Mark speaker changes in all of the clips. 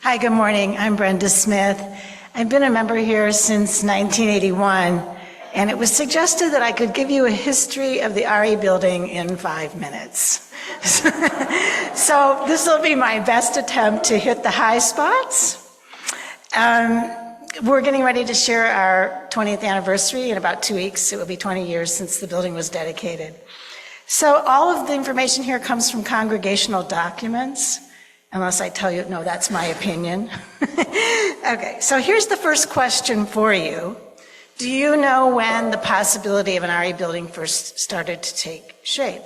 Speaker 1: Hi, good morning. I'm Brenda Smith. I've been a member here since 1981, and it was suggested that I could give you a history of the RE building in 5 minutes. So this will be my best attempt to hit the high spots. We're getting ready to share our 20th anniversary in about 2 weeks. It will be 20 years since the building was dedicated. So all of the information here comes from congregational documents. Unless I tell you, no, that's my opinion. Okay, so here's the first question for you. Do you know when the possibility of an RE building first started to take shape?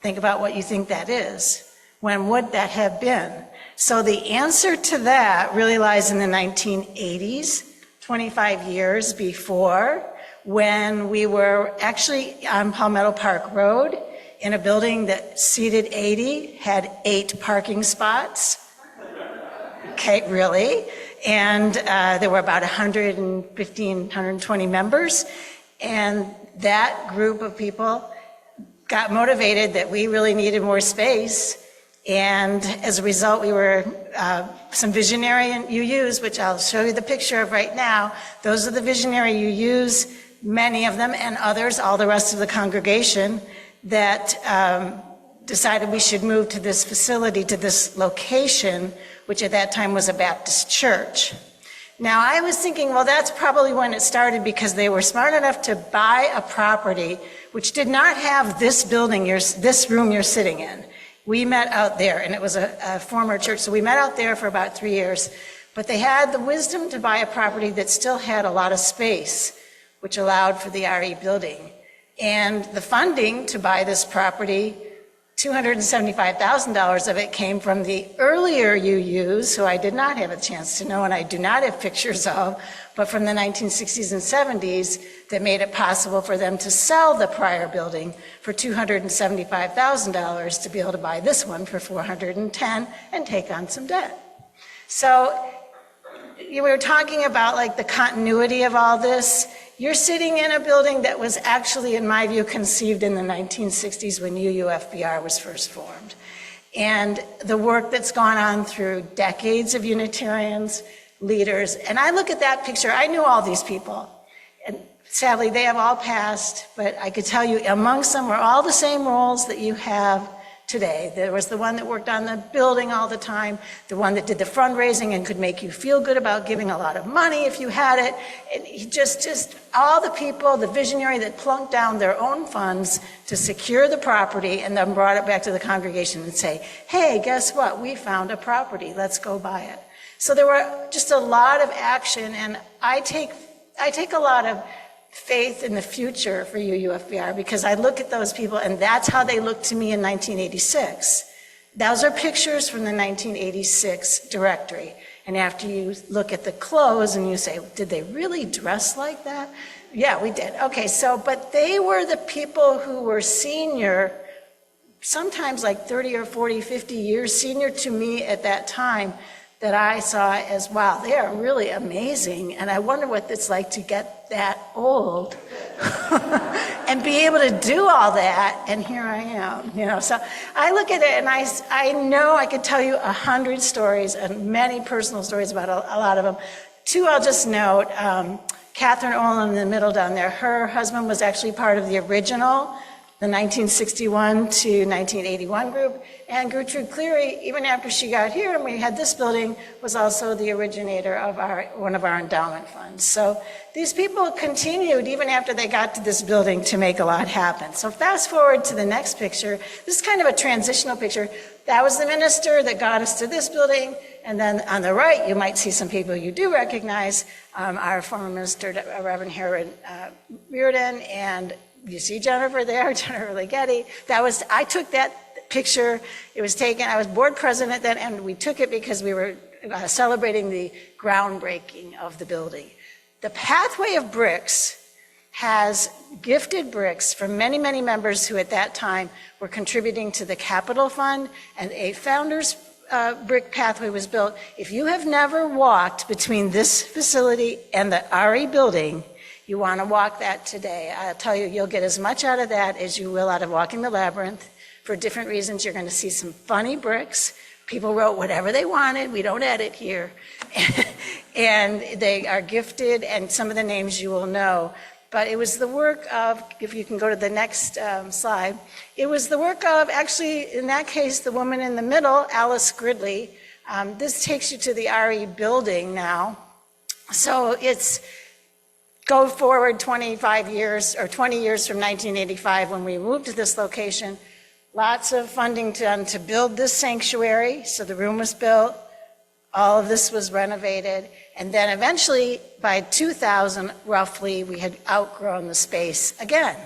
Speaker 1: Think about what you think that is. When would that have been? So the answer to that really lies in the 1980s, 25 years before, when we were actually on Palmetto Park Road, in a building that seated 80, had 8 parking spots. Okay, really? And there were about 115, 120 members. And that group of people got motivated that we really needed more space. And as a result, we were some visionary UUs, which I'll show you the picture of right now. Those are the visionary UUs, many of them, and others, all the rest of the congregation, that decided we should move to this facility, to this location, which at that time was a Baptist church. Now, I was thinking, well, that's probably when it started, because they were smart enough to buy a property which did not have this building, this room you're sitting in. We met out there, and it was a former church, so we met out there for about 3 years. But they had the wisdom to buy a property that still had a lot of space, which allowed for the RE building. And the funding to buy this property, $275,000 of it came from the earlier UUs, who I did not have a chance to know and I do not have pictures of, but from the 1960s and 70s that made it possible for them to sell the prior building for $275,000 to be able to buy this one for $410,000 and take on some debt. So we were talking about like the continuity of all this. You're sitting in a building that was actually, in my view, conceived in the 1960s when UUFBR was first formed. And the work that's gone on through decades of Unitarians, leaders, and I look at that picture, I knew all these people. And sadly, they have all passed, but I could tell you amongst them were all the same roles that you have today. There was the one that worked on the building all the time, the one that did the fundraising and could make you feel good about giving a lot of money if you had it. And just all the people, the visionary that plunked down their own funds to secure the property and then brought it back to the congregation and say, hey, guess what? We found a property. Let's go buy it. So there were just a lot of action, and I take a lot of faith in the future for UUFBR, because I look at those people and that's how they looked to me in 1986. Those are pictures from the 1986 directory. And after you look at the clothes and you say, did they really dress like that? Yeah, we did. Okay, so, but they were the people who were senior, sometimes like 30 or 40, 50 years senior to me at that time, that I saw as, wow, they are really amazing. And I wonder what it's like to get that old and be able to do all that. And here I am, So I look at it and I know I could tell you 100 stories and many personal stories about a lot of them. 2 I'll just note. Catherine Olin in the middle down there, her husband was actually part of the original, the 1961 to 1981 group, and Gertrude Cleary, even after she got here and we had this building, was also the originator of one of our endowment funds. So these people continued even after they got to this building to make a lot happen. So fast forward to the next picture. This is kind of a transitional picture. That was the minister that got us to this building, and then on the right you might see some people you do recognize, our former minister, Reverend Herod Raton, and you see Jennifer there, Jennifer Leggetti. I took that picture. It was taken, I was board president then, and we took it because we were celebrating the groundbreaking of the building. The Pathway of Bricks has gifted bricks from many, many members who at that time were contributing to the Capital Fund, and a founder's brick pathway was built. If you have never walked between this facility and the RE building, you want to walk that today. I'll tell you, you'll get as much out of that as you will out of walking the labyrinth. For different reasons, you're going to see some funny bricks, People wrote whatever they wanted. We don't edit here. And they are gifted, and some of the names you will know. But it was the work of, if you can go to the next slide, it was the work of, actually, in that case, the woman in the middle, Alice Gridley. This takes you to the RE building now. So it's, go forward 25 years, or 20 years from 1985 when we moved to this location. Lots of funding done to build this sanctuary. So the room was built. All of this was renovated. And then eventually, by 2000, roughly, we had outgrown the space again.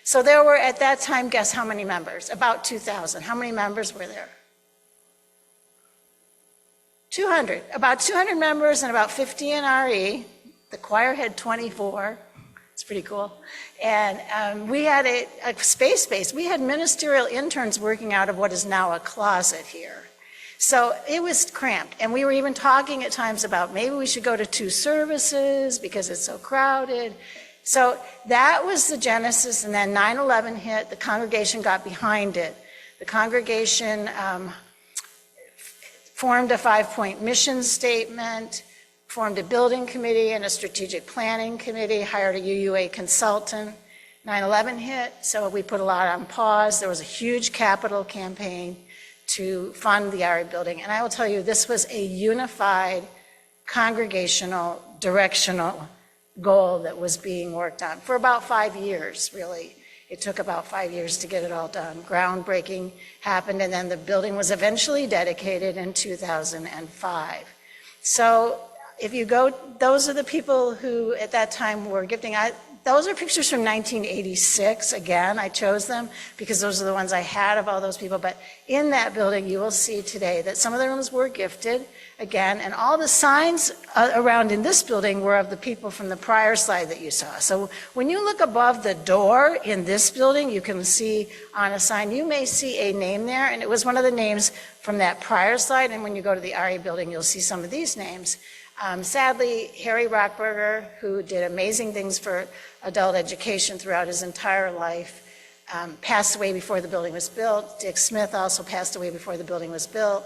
Speaker 1: So there were, at that time, guess how many members? About 2,000. How many members were there? 200. About 200 members and about 50 in RE. The choir had 24. It's pretty cool. And we had a space. We had ministerial interns working out of what is now a closet here. So it was cramped. And we were even talking at times about maybe we should go to 2 services because it's so crowded. So that was the genesis. And then 9/11 hit. The congregation got behind it. The congregation formed a 5-point mission statement, formed a building committee and a strategic planning committee, hired a UUA consultant. 9/11 hit, so we put a lot on pause. There was a huge capital campaign to fund the RE building. And I will tell you, this was a unified, congregational, directional goal that was being worked on for about 5 years, really. It took about 5 years to get it all done. Groundbreaking happened, and then the building was eventually dedicated in 2005. So if you go, those are the people who at that time were gifting. Those are pictures from 1986. Again, I chose them because those are the ones I had of all those people. But in that building, you will see today that some of the rooms were gifted, again, and all the signs around in this building were of the people from the prior slide that you saw. So when you look above the door in this building, you can see on a sign, you may see a name there, and it was one of the names from that prior slide. And when you go to the RE building, you'll see some of these names. Sadly, Harry Rockberger, who did amazing things for adult education throughout his entire life, passed away before the building was built. Dick Smith also passed away before the building was built.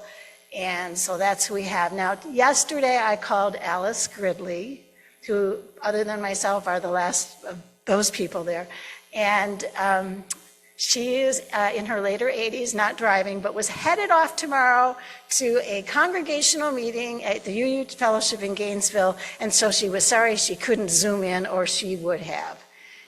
Speaker 1: And so that's who we have. Now, yesterday I called Alice Gridley, who, other than myself, are the last of those people there. And she is in her later 80s, not driving, but was headed off tomorrow to a congregational meeting at the UU Fellowship in Gainesville, and so she was sorry she couldn't Zoom in, or she would have.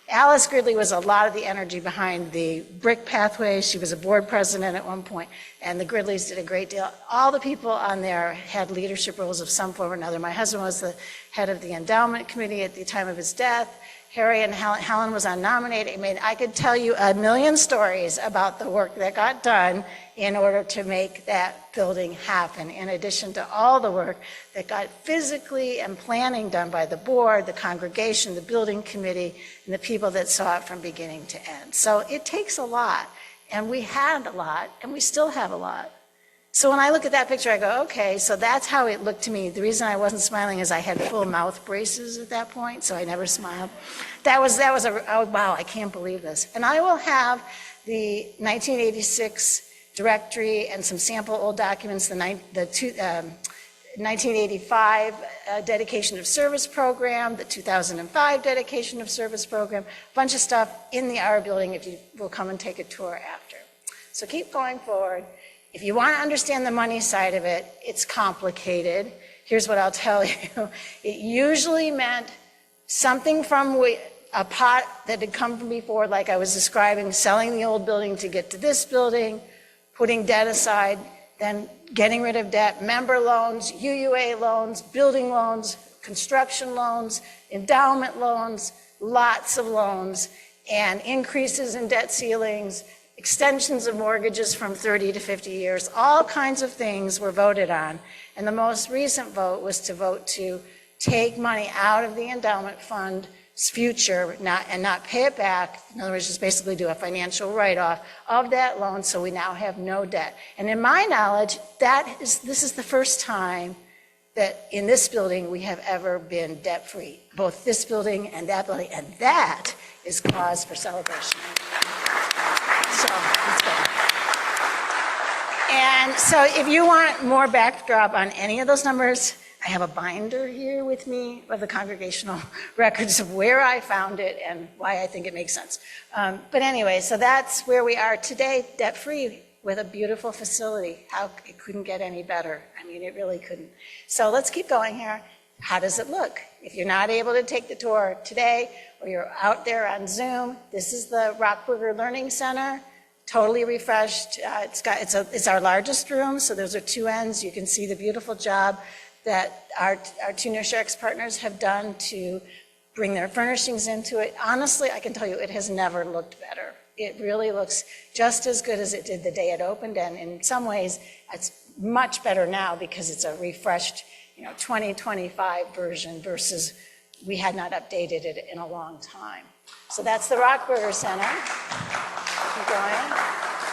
Speaker 1: Alice Gridley was a lot of the energy behind the brick pathway. She was a board president at one point, and the Gridleys did a great deal. All the people on there had leadership roles of some form or another. My husband was the head of the endowment committee at the time of his death. Harry and Helen was unnominated. I mean, I could tell you a million stories about the work that got done in order to make that building happen, in addition to all the work that got physically and planning done by the board, the congregation, the building committee, and the people that saw it from beginning to end. So it takes a lot, and we had a lot, and we still have a lot. So when I look at that picture, I go, okay, so that's how it looked to me. The reason I wasn't smiling is I had full mouth braces at that point, so I never smiled. That was oh, wow, I can't believe this. And I will have the 1986 directory and some sample old documents, the 1985 dedication of service program, the 2005 dedication of service program, a bunch of stuff in the R building if you will come and take a tour after. So keep going forward. If you want to understand the money side of it, it's complicated. Here's what I'll tell you. It usually meant something from a pot that had come from before, like I was describing, selling the old building to get to this building, putting debt aside, then getting rid of debt, member loans, UUA loans, building loans, construction loans, endowment loans, lots of loans, and increases in debt ceilings, extensions of mortgages from 30 to 50 years, all kinds of things were voted on. And the most recent vote was to vote to take money out of the endowment fund's future and not pay it back. In other words, just basically do a financial write-off of that loan, so we now have no debt. And in my knowledge, this is the first time that in this building we have ever been debt-free, both this building and that building, and that is cause for celebration. So, let's go. And so if you want more backdrop on any of those numbers, I have a binder here with me of the congregational records of where I found it and why I think it makes sense. But anyway, so that's where we are today, debt-free, with a beautiful facility. It couldn't get any better. I mean, it really couldn't. So let's keep going here. How does it look? If you're not able to take the tour today, or you're out there on Zoom, this is the Rockburger Learning Center, totally refreshed. It's our largest room, so those are two ends. You can see the beautiful job that our two New Sharks partners have done to bring their furnishings into it. Honestly, I can tell you, it has never looked better. It really looks just as good as it did the day it opened, and in some ways, it's much better now because it's a refreshed, 2025 version versus we had not updated it in a long time. So that's the Rockburger Center. Keep going.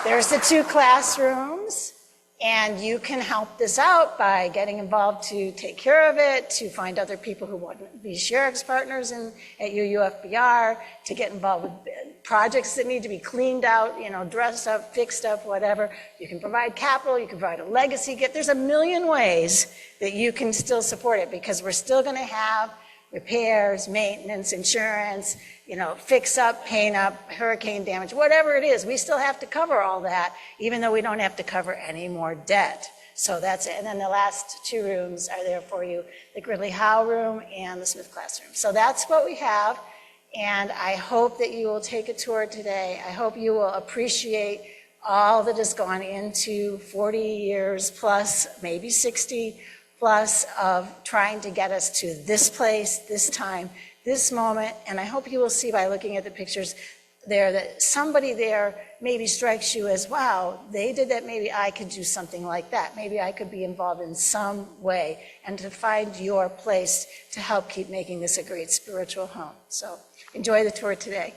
Speaker 1: There's the two classrooms. And you can help this out by getting involved to take care of it, to find other people who want to be Shareks partners at UUFBR, to get involved with projects that need to be cleaned out, dressed up, fixed up, whatever. You can provide capital, you can provide a legacy gift. There's a million ways that you can still support it because we're still going to have repairs, maintenance, insurance, fix up, paint up, hurricane damage, whatever it is, we still have to cover all that, even though we don't have to cover any more debt. So that's it. And then the last two rooms are there for you, the Gridley Howe room and the Smith classroom. So that's what we have. And I hope that you will take a tour today. I hope you will appreciate all that has gone into 40 years plus, maybe 60 plus of trying to get us to this place, this time, this moment. And I hope you will see by looking at the pictures there that somebody there maybe strikes you as, wow, they did that, maybe I could do something like that. Maybe I could be involved in some way, and to find your place to help keep making this a great spiritual home. So enjoy the tour today.